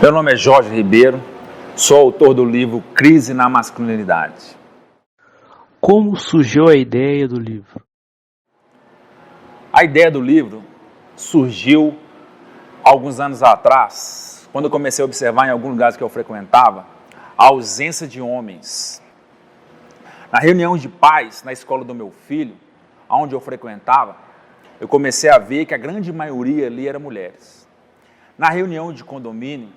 Meu nome é Jorge Ribeiro, sou autor do livro Crise na Masculinidade. Como surgiu a ideia do livro? A ideia do livro surgiu alguns anos atrás, quando eu comecei a observar em alguns lugares que eu frequentava, a ausência de homens. Na reunião de pais, na escola do meu filho, onde eu frequentava, eu comecei a ver que a grande maioria ali era mulheres. Na reunião de condomínio,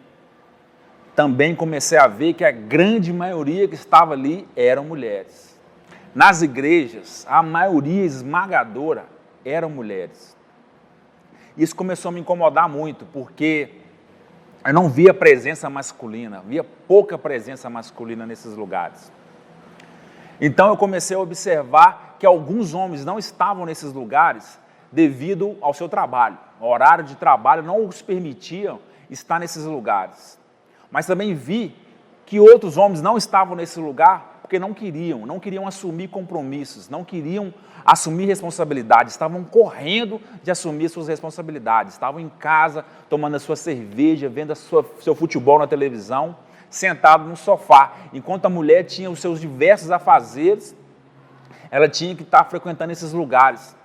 também comecei a ver que a grande maioria que estava ali eram mulheres. Nas igrejas, a maioria esmagadora eram mulheres. Isso começou a me incomodar muito, porque eu não via presença masculina, via pouca presença masculina nesses lugares. Então eu comecei a observar que alguns homens não estavam nesses lugares devido ao seu trabalho. O horário de trabalho não os permitia estar nesses lugares. Mas também vi que outros homens não estavam nesse lugar porque não queriam assumir compromissos, não queriam assumir responsabilidades, estavam correndo de assumir suas responsabilidades, estavam em casa tomando a sua cerveja, vendo seu futebol na televisão, sentado no sofá, enquanto a mulher tinha os seus diversos afazeres, ela tinha que estar frequentando esses lugares,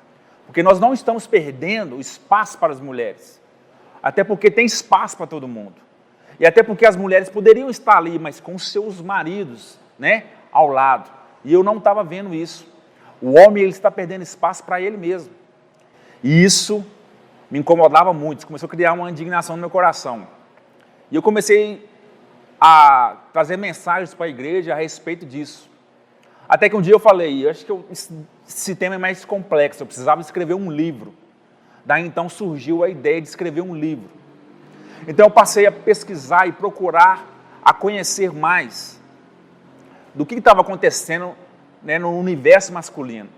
porque nós não estamos perdendo espaço para as mulheres, até porque tem espaço para todo mundo, e até porque as mulheres poderiam estar ali, mas com seus maridos, ao lado, e eu não estava vendo isso. O homem, ele está perdendo espaço para ele mesmo, e isso me incomodava muito, isso começou a criar uma indignação no meu coração, e eu comecei a trazer mensagens para a igreja a respeito disso. Até que um dia eu falei, acho que esse tema é mais complexo, eu precisava escrever um livro. Daí então surgiu a ideia de escrever um livro. Então eu passei a pesquisar e procurar a conhecer mais do que estava acontecendo no universo masculino.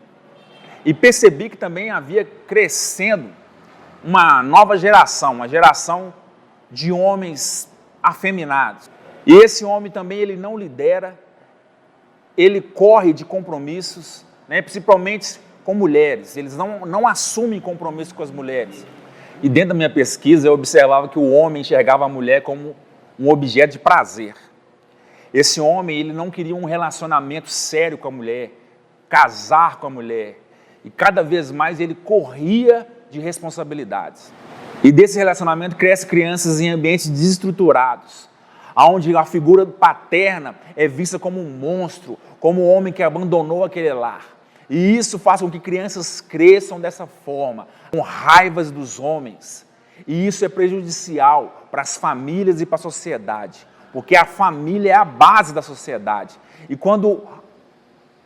E percebi que também havia crescendo uma nova geração, uma geração de homens afeminados. E esse homem também, ele não lidera, ele corre de compromissos, principalmente com mulheres, eles não assumem compromisso com as mulheres. E dentro da minha pesquisa eu observava que o homem enxergava a mulher como um objeto de prazer. Esse homem, ele não queria um relacionamento sério com a mulher, casar com a mulher, e cada vez mais ele corria de responsabilidades. E desse relacionamento crescem crianças em ambientes desestruturados, onde a figura paterna é vista como um monstro, como um homem que abandonou aquele lar. E isso faz com que crianças cresçam dessa forma, com raivas dos homens. E isso é prejudicial para as famílias e para a sociedade, porque a família é a base da sociedade. E quando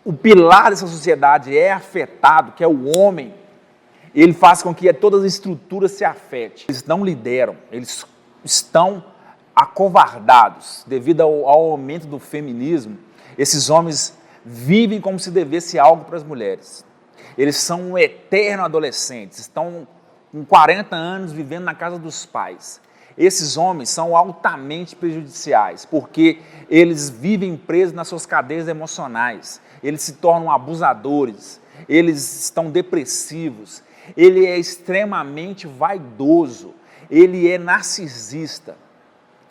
o pilar dessa sociedade é afetado, que é o homem, ele faz com que todas as estruturas se afetem. Eles não lideram, eles estão acovardados devido ao aumento do feminismo. Esses homens vivem como se devesse algo para as mulheres. Eles são eternos adolescentes, estão com 40 anos vivendo na casa dos pais. Esses homens são altamente prejudiciais, porque eles vivem presos nas suas cadeias emocionais, eles se tornam abusadores, eles estão depressivos, ele é extremamente vaidoso, ele é narcisista.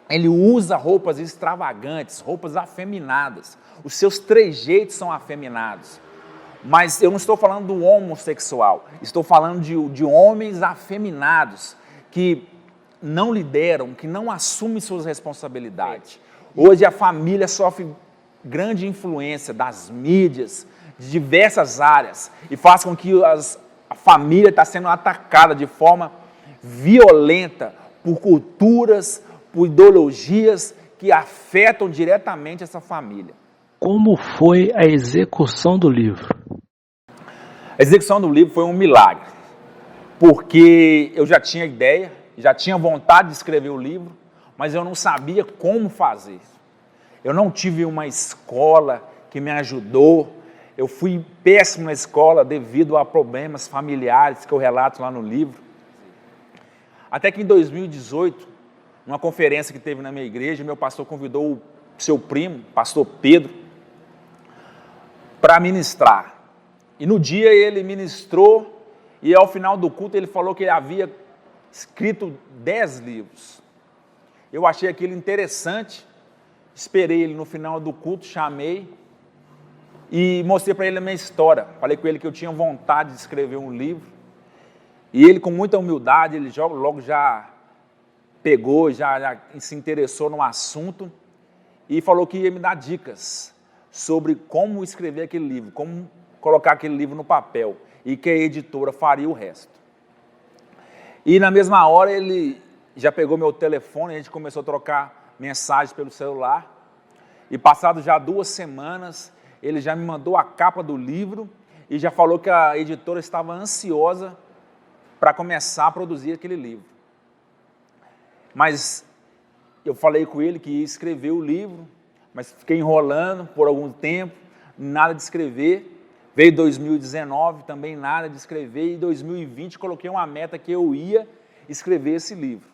Ele usa roupas extravagantes, roupas afeminadas. Os seus trejeitos são afeminados. Mas eu não estou falando do homossexual. Estou falando de homens afeminados que não lideram, que não assumem suas responsabilidades. Hoje a família sofre grande influência das mídias, de diversas áreas, e faz com que a família está sendo atacada de forma violenta por culturas, por ideologias que afetam diretamente essa família. Como foi a execução do livro? A execução do livro foi um milagre, porque eu já tinha ideia, já tinha vontade de escrever o livro, mas eu não sabia como fazer. Eu não tive uma escola que me ajudou, eu fui péssimo na escola devido a problemas familiares que eu relato lá no livro. Até que em 2018, numa conferência que teve na minha igreja, meu pastor convidou o seu primo, pastor Pedro, para ministrar. E no dia ele ministrou, e ao final do culto ele falou que ele havia escrito 10 livros. Eu achei aquilo interessante, esperei ele no final do culto, chamei e mostrei para ele a minha história. Falei com ele que eu tinha vontade de escrever um livro. E ele, com muita humildade, ele logo já pegou, já se interessou no assunto e falou que ia me dar dicas sobre como escrever aquele livro, como colocar aquele livro no papel e que a editora faria o resto. E na mesma hora ele já pegou meu telefone, a gente começou a trocar mensagens pelo celular e passado já 2 semanas, ele já me mandou a capa do livro e já falou que a editora estava ansiosa para começar a produzir aquele livro. Mas eu falei com ele que ia escrever o livro, mas fiquei enrolando por algum tempo, nada de escrever. Veio 2019, também nada de escrever, e em 2020 coloquei uma meta que eu ia escrever esse livro.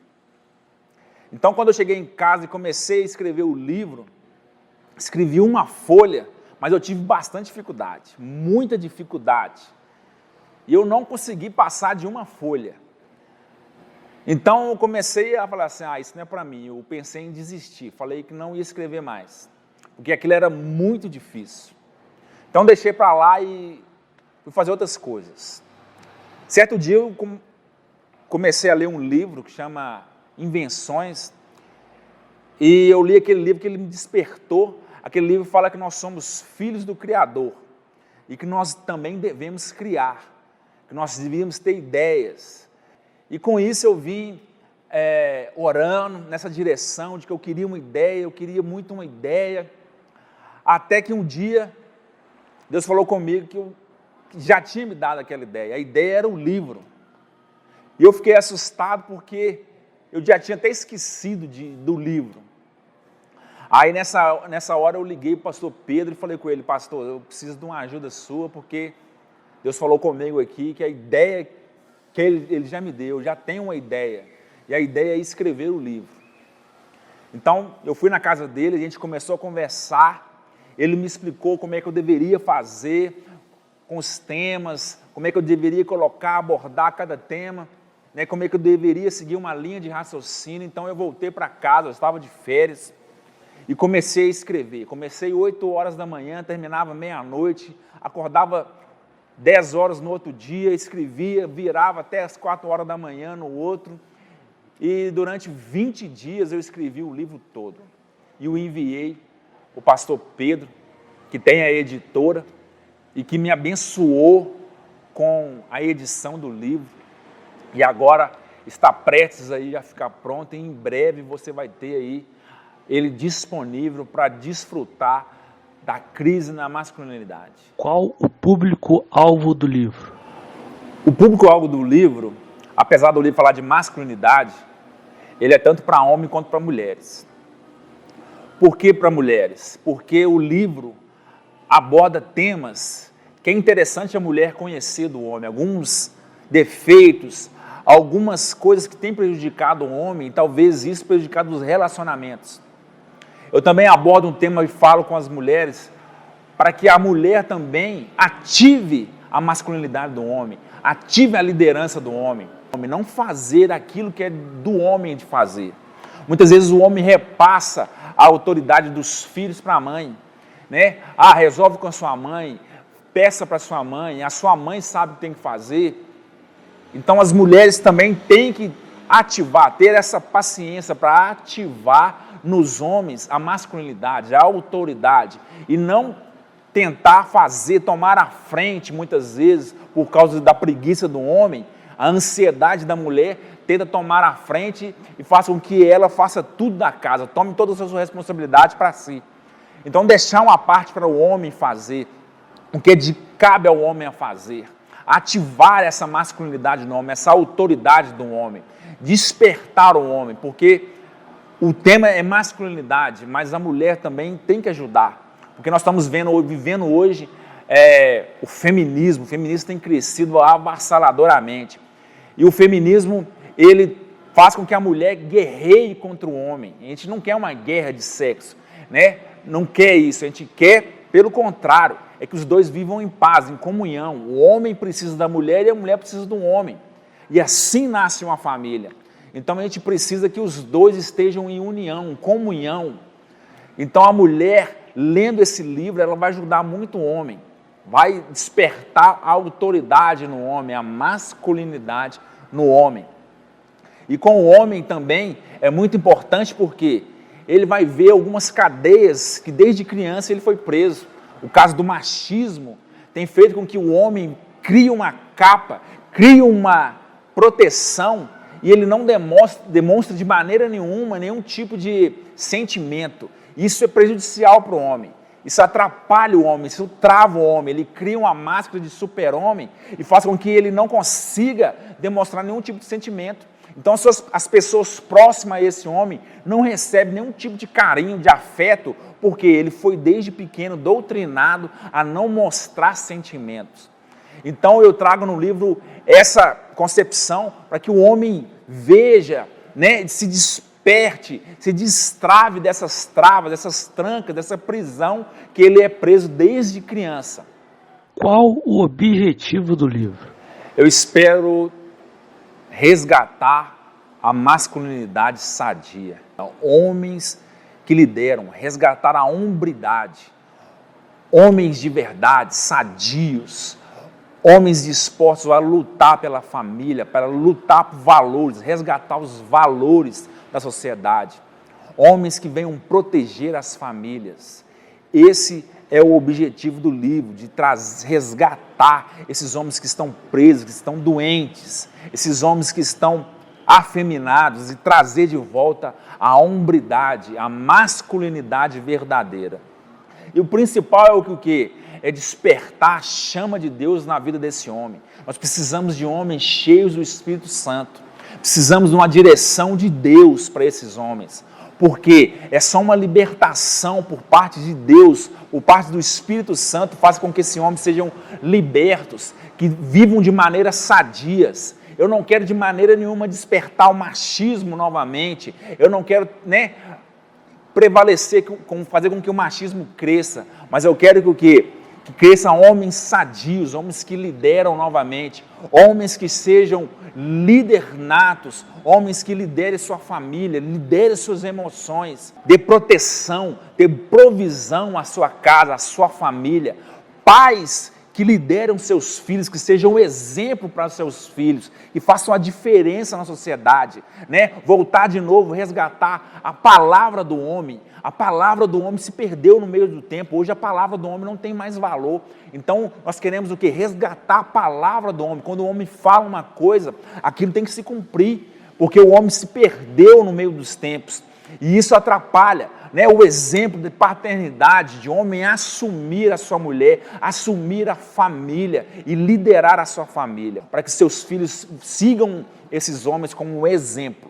Então, quando eu cheguei em casa e comecei a escrever o livro, escrevi uma folha, mas eu tive bastante dificuldade, muita dificuldade. E eu não consegui passar de uma folha. Então, eu comecei a falar assim, isso não é para mim. Eu pensei em desistir, falei que não ia escrever mais, porque aquilo era muito difícil. Então, deixei para lá e fui fazer outras coisas. Certo dia, eu comecei a ler um livro que chama Invenções, e eu li aquele livro que ele me despertou. Aquele livro fala que nós somos filhos do Criador e que nós também devemos criar, que nós devíamos ter ideias. E com isso eu vim orando nessa direção de que eu queria uma ideia, eu queria muito uma ideia, até que um dia Deus falou comigo que já tinha me dado aquela ideia. A ideia era um livro. E eu fiquei assustado porque eu já tinha até esquecido do livro. Aí nessa hora eu liguei para o pastor Pedro e falei com ele, pastor, eu preciso de uma ajuda sua, porque Deus falou comigo aqui que a ideia que ele já me deu, eu já tenho uma ideia, e a ideia é escrever o livro. Então eu fui na casa dele, a gente começou a conversar, ele me explicou como é que eu deveria fazer com os temas, como é que eu deveria abordar cada tema, né, como é que eu deveria seguir uma linha de raciocínio. Então eu voltei para casa, eu estava de férias, e comecei a escrever. Comecei 8 horas da manhã, terminava meia-noite, acordava 10 horas no outro dia, escrevia, virava até as 4 horas da manhã no outro, e durante 20 dias eu escrevi o livro todo, e o enviei o pastor Pedro, que tem a editora, e que me abençoou com a edição do livro, e agora está prestes aí a ficar pronto, e em breve você vai ter aí ele disponível para desfrutar da crise na masculinidade. Qual o público-alvo do livro? O público-alvo do livro, apesar do livro falar de masculinidade, ele é tanto para homem quanto para mulheres. Por que para mulheres? Porque o livro aborda temas que é interessante a mulher conhecer do homem, alguns defeitos, algumas coisas que têm prejudicado o homem, e talvez isso prejudicado os relacionamentos. Eu também abordo um tema e falo com as mulheres para que a mulher também ative a masculinidade do homem, ative a liderança do homem, não fazer aquilo que é do homem de fazer. Muitas vezes o homem repassa a autoridade dos filhos para a mãe, né? Resolve com a sua mãe, peça para a sua mãe sabe o que tem que fazer. Então as mulheres também têm que ativar, ter essa paciência para ativar nos homens a masculinidade, a autoridade, e não tentar tomar a frente muitas vezes por causa da preguiça do homem, a ansiedade da mulher tenta tomar a frente e faça com que ela faça tudo da casa, tome todas as suas responsabilidades para si. Então deixar uma parte para o homem fazer, o que cabe ao homem a fazer, ativar essa masculinidade no homem, essa autoridade do homem, despertar o homem, porque o tema é masculinidade, mas a mulher também tem que ajudar, porque nós estamos vivendo hoje o feminismo tem crescido avassaladoramente, e o feminismo, ele faz com que a mulher guerreie contra o homem. A gente não quer uma guerra de sexo, né? Não quer isso, a gente quer, pelo contrário, é que os dois vivam em paz, em comunhão. O homem precisa da mulher e a mulher precisa do homem, e assim nasce uma família. Então a gente precisa que os dois estejam em união, em comunhão. Então a mulher, lendo esse livro, ela vai ajudar muito o homem, vai despertar a autoridade no homem, a masculinidade no homem. E com o homem também é muito importante porque ele vai ver algumas cadeias que desde criança ele foi preso. O caso do machismo tem feito com que o homem crie uma capa, crie uma proteção e ele não demonstra de maneira nenhuma nenhum tipo de sentimento. Isso é prejudicial para o homem. Isso atrapalha o homem, isso trava o homem, ele cria uma máscara de super-homem e faz com que ele não consiga demonstrar nenhum tipo de sentimento. Então as pessoas próximas a esse homem não recebem nenhum tipo de carinho, de afeto, porque ele foi desde pequeno doutrinado a não mostrar sentimentos. Então eu trago no livro essa concepção para que o homem veja, né, se desperte, se destrave dessas travas, dessas trancas, dessa prisão que ele é preso desde criança. Qual o objetivo do livro? Eu espero resgatar a masculinidade sadia. Homens que lideram, resgatar a hombridade. Homens de verdade, sadios. Homens dispostos a lutar pela família, para lutar por valores, resgatar os valores da sociedade. Homens que venham proteger as famílias. Esse é o objetivo do livro, de resgatar esses homens que estão presos, que estão doentes, esses homens que estão afeminados e trazer de volta a hombridade, a masculinidade verdadeira. E o principal é o quê? É despertar a chama de Deus na vida desse homem. Nós precisamos de homens cheios do Espírito Santo. Precisamos de uma direção de Deus para esses homens. Porque é só uma libertação por parte de Deus, por parte do Espírito Santo, faz com que esses homens sejam libertos, que vivam de maneiras sadias. Eu não quero de maneira nenhuma despertar o machismo novamente. Eu não quero, prevalecer, fazer com que o machismo cresça. Mas eu quero que cresçam homens sadios, homens que lideram novamente, homens que sejam líder natos, homens que liderem sua família, liderem suas emoções, dê proteção, dê provisão à sua casa, à sua família, pais que lideram seus filhos, que sejam um exemplo para os seus filhos, que façam a diferença na sociedade, Voltar de novo, resgatar a palavra do homem. A palavra do homem se perdeu no meio do tempo, hoje a palavra do homem não tem mais valor. Então nós queremos o quê? Resgatar a palavra do homem. Quando o homem fala uma coisa, aquilo tem que se cumprir, porque o homem se perdeu no meio dos tempos. E isso atrapalha, o exemplo de paternidade, de homem assumir a sua mulher, assumir a família e liderar a sua família, para que seus filhos sigam esses homens como um exemplo.